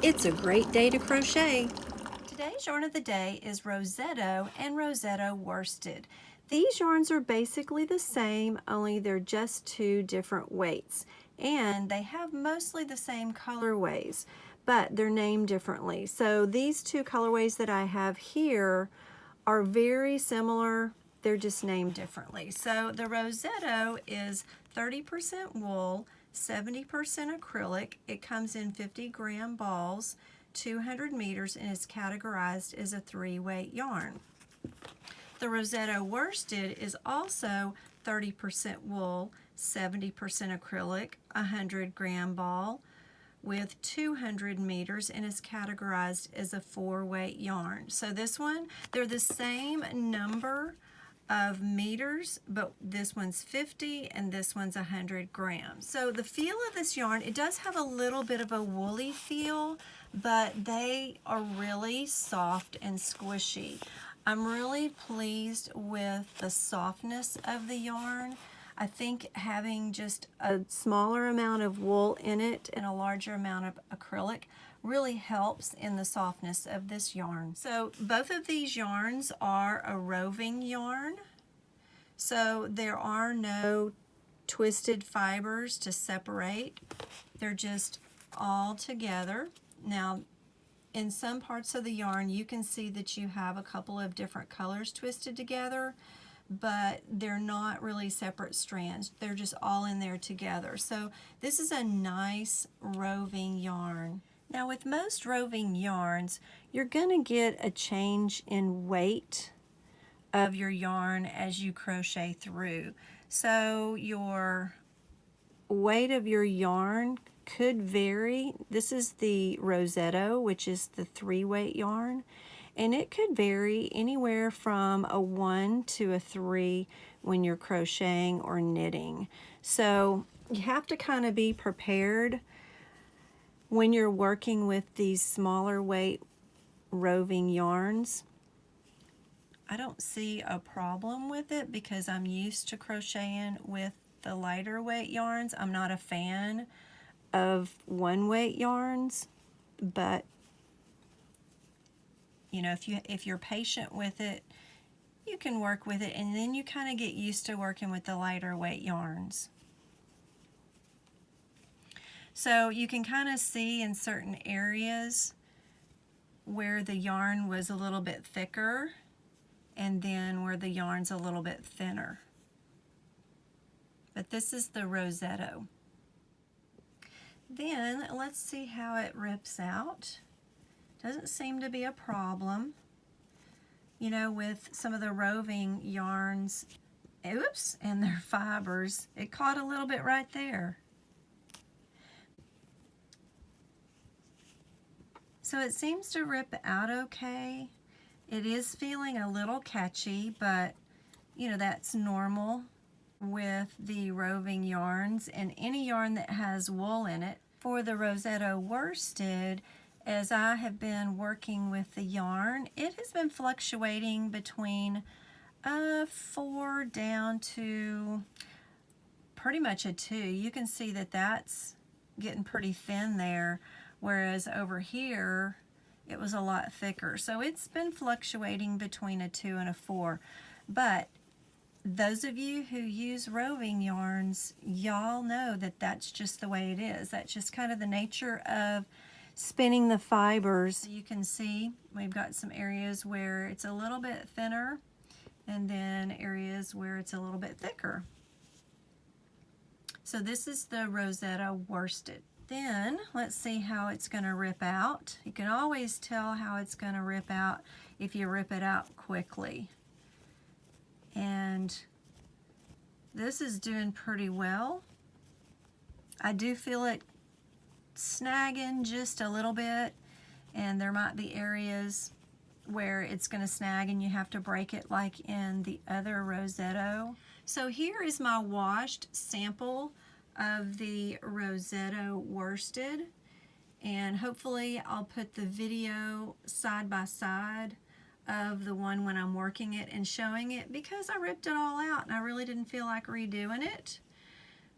It's a great day to crochet. Today's yarn of the day is Roseto and Roseto Worsted. These yarns are basically the same, only they're just two different weights. And they have mostly the same colorways, but they're named differently. So these two colorways that I have here are very similar. They're just named differently. So the Roseto is 30% wool, 70% acrylic. It comes in 50-gram balls, 200 meters, and is categorized as a 3-weight yarn. The Roseto Worsted is also 30% wool, 70% acrylic, 100-gram ball with 200 meters, and is categorized as a 4-weight yarn. So this one, they're the same number of meters, but this one's 50 and this one's 100 grams. So the feel of this yarn, it does have a little bit of a woolly feel, but they are really soft and squishy. I'm really pleased with the softness of the yarn. I think having just a smaller amount of wool in it and a larger amount of acrylic really helps in the softness of this yarn. So both of these yarns are a roving yarn. So there are no twisted fibers to separate. They're just all together. Now, in some parts of the yarn, you can see that you have a couple of different colors twisted together, but they're not really separate strands. They're just all in there together. So this is a nice roving yarn. Now with most roving yarns, you're going to get a change in weight of your yarn as you crochet through. So your weight of your yarn could vary. This is the Roseto, which is the 3-weight yarn, and it could vary anywhere from a 1 to a 3 when you're crocheting or knitting. So you have to kind of be prepared when you're working with these smaller weight roving yarns. I don't see a problem with it because I'm used to crocheting with the lighter weight yarns. I'm not a fan of 1-weight yarns, but you know, if you're patient with it, you can work with it, and then you kind of get used to working with the lighter weight yarns. So you can kind of see in certain areas where the yarn was a little bit thicker and then where the yarn's a little bit thinner. But this is the Roseto. Then let's see how it rips out. Doesn't seem to be a problem. You know, with some of the roving yarns, oops, and their fibers, it caught a little bit right there. So it seems to rip out okay. It is feeling a little catchy, but you know, that's normal with the roving yarns and any yarn that has wool in it. For the Roseto Worsted, as I have been working with the yarn, it has been fluctuating between a 4 down to pretty much a 2. You can see that that's getting pretty thin there, whereas over here it was a lot thicker. So it's been fluctuating between a 2 and a 4. But those of you who use roving yarns, y'all know that that's just the way it is. That's just kind of the nature of spinning the fibers. You can see we've got some areas where it's a little bit thinner and then areas where it's a little bit thicker. So this is the Roseto Worsted. Then let's see how it's going to rip out. You can always tell how it's going to rip out if you rip it out quickly. And this is doing pretty well. I do feel it snagging just a little bit, and there might be areas where it's going to snag and you have to break it like in the other Roseto. So here is my washed sample of the Roseto Worsted, and hopefully I'll put the video side by side of the one when I'm working it and showing it, because I ripped it all out and I really didn't feel like redoing it.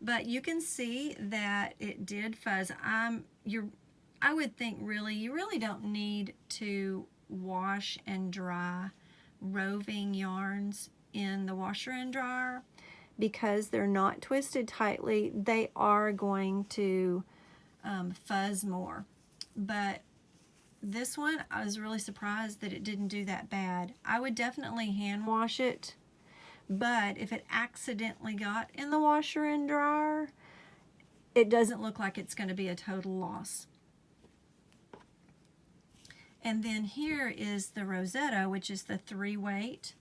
But you can see that it did fuzz. I would think really, you really don't need to wash and dry roving yarns in the washer and dryer because they're not twisted tightly. They are going to fuzz more. But this one, I was really surprised that it didn't do that bad. I would definitely hand wash it, but if it accidentally got in the washer and dryer, it doesn't look like it's going to be a total loss. And then here is the Roseto, which is the 3 weight.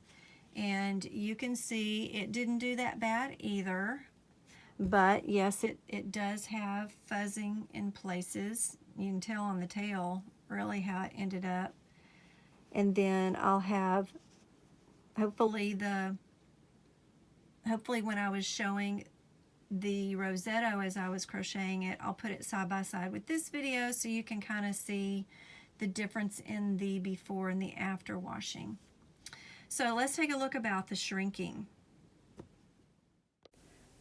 And you can see it didn't do that bad either. But yes, it does have fuzzing in places. You can tell on the tail really how it ended up. And then I'll have, hopefully when I was showing the Roseto as I was crocheting it, I'll put it side by side with this video so you can kind of see the difference in the before and the after washing. So let's take a look about the shrinking.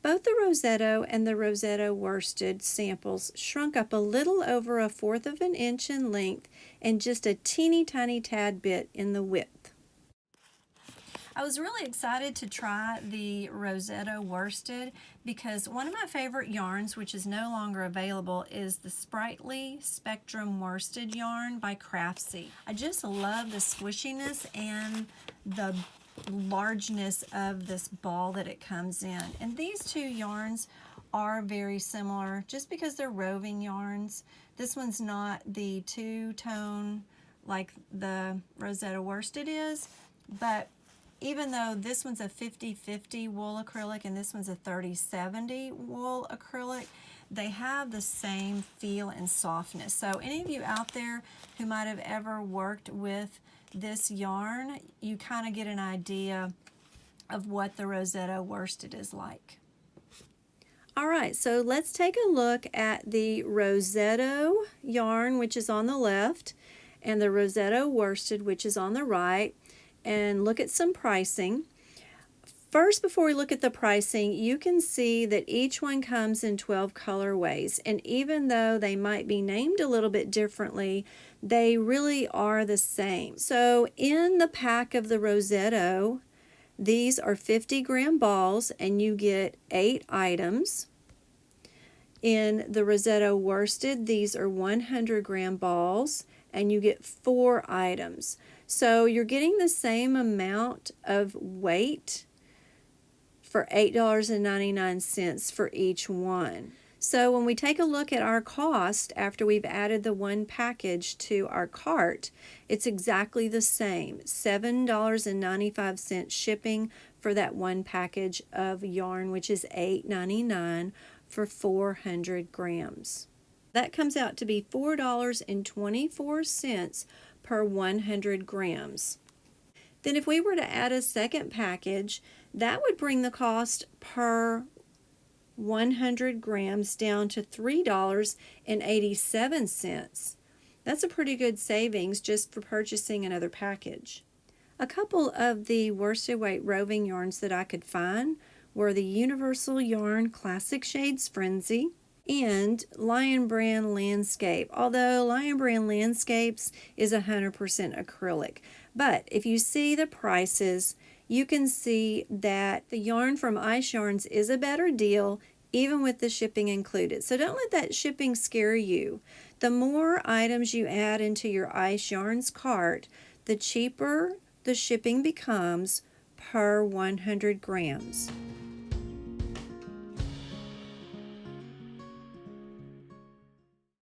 Both the Roseto and the Roseto Worsted samples shrunk up a little over 1/4 of an inch in length and just a teeny tiny tad bit in the width. I was really excited to try the Roseto Worsted because one of my favorite yarns, which is no longer available, is the Sprightly Spectrum Worsted yarn by Craftsy. I just love the squishiness and the largeness of this ball that it comes in. And these two yarns are very similar just because they're roving yarns. This one's not the two-tone like the Roseto Worsted is, but even though this one's a 50-50 wool acrylic and this one's a 30-70 wool acrylic, they have the same feel and softness. So any of you out there who might have ever worked with this yarn, you kind of get an idea of what the Roseto Worsted is like. All right, so let's take a look at the Roseto yarn, which is on the left, and the Roseto Worsted, which is on the right, and look at some pricing. First, before we look at the pricing, you can see that each one comes in 12 colorways, and even though they might be named a little bit differently, they really are the same. So in the pack of the Roseto, these are 50-gram balls and you get 8 items. In the Roseto Worsted, these are 100-gram balls and you get 4 items. So you're getting the same amount of weight for $8.99 for each one. So when we take a look at our cost after we've added the one package to our cart, it's exactly the same, $7.95 shipping for that one package of yarn, which is $8.99 for 400 grams. That comes out to be $4.24 per 100 grams. Then if we were to add a second package, that would bring the cost per 100 grams down to $3.87. That's a pretty good savings just for purchasing another package. A couple of the worsted weight roving yarns that I could find were the Universal Yarn Classic Shades Frenzy and Lion Brand Landscape, although Lion Brand Landscapes is 100% acrylic. But if you see the prices, you can see that the yarn from Ice Yarns is a better deal even with the shipping included. So don't let that shipping scare you. The more items you add into your Ice Yarns cart, the cheaper the shipping becomes per 100 grams.